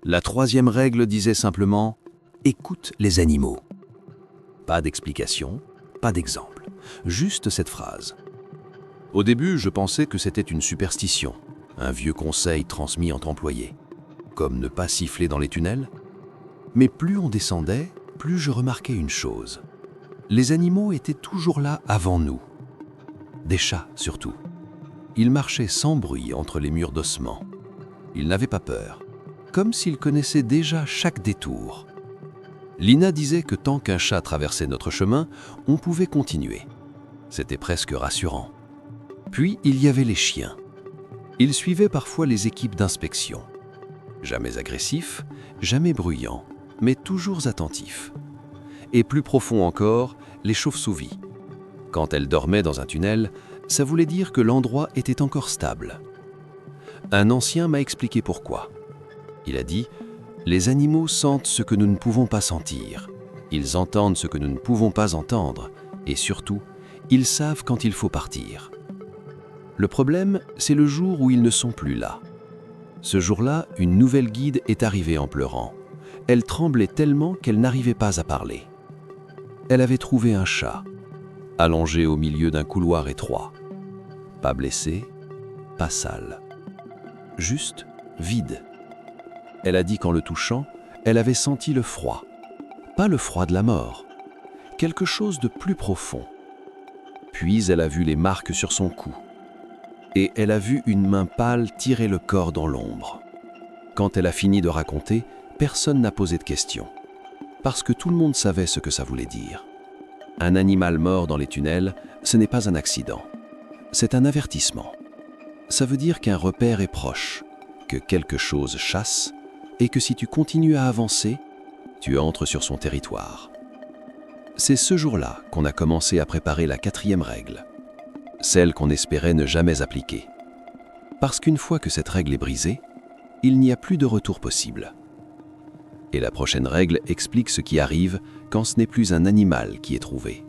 La troisième règle disait simplement « Écoute les animaux ». Pas d'explication, pas d'exemple, juste cette phrase. Au début, je pensais que c'était une superstition, un vieux conseil transmis entre employés, comme ne pas siffler dans les tunnels. Mais plus on descendait, plus je remarquais une chose. Les animaux étaient toujours là avant nous. Des chats surtout. Ils marchaient sans bruit entre les murs d'ossements. Ils n'avaient pas peur, comme s'ils connaissaient déjà chaque détour. Lina disait que tant qu'un chat traversait notre chemin, on pouvait continuer. C'était presque rassurant. Puis il y avait les chiens. Ils suivaient parfois les équipes d'inspection. Jamais agressifs, jamais bruyants, mais toujours attentifs. Et plus profond encore, les chauves-souris. Quand elles dormaient dans un tunnel, ça voulait dire que l'endroit était encore stable. Un ancien m'a expliqué pourquoi. Il a dit « Les animaux sentent ce que nous ne pouvons pas sentir. Ils entendent ce que nous ne pouvons pas entendre. Et surtout, ils savent quand il faut partir. » Le problème, c'est le jour où ils ne sont plus là. Ce jour-là, une nouvelle guide est arrivée en pleurant. Elle tremblait tellement qu'elle n'arrivait pas à parler. Elle avait trouvé un chat, allongé au milieu d'un couloir étroit. Pas blessé, pas sale. Juste vide. Elle a dit qu'en le touchant, elle avait senti le froid. Pas le froid de la mort, quelque chose de plus profond. Puis elle a vu les marques sur son cou. Et elle a vu une main pâle tirer le corps dans l'ombre. Quand elle a fini de raconter, personne n'a posé de questions. Parce que tout le monde savait ce que ça voulait dire. Un animal mort dans les tunnels, ce n'est pas un accident. C'est un avertissement. Ça veut dire qu'un repère est proche, que quelque chose chasse, et que si tu continues à avancer, tu entres sur son territoire. C'est ce jour-là qu'on a commencé à préparer la 4e règle. Celle qu'on espérait ne jamais appliquer. Parce qu'une fois que cette règle est brisée, il n'y a plus de retour possible. Et la prochaine règle explique ce qui arrive quand ce n'est plus un animal qui est trouvé,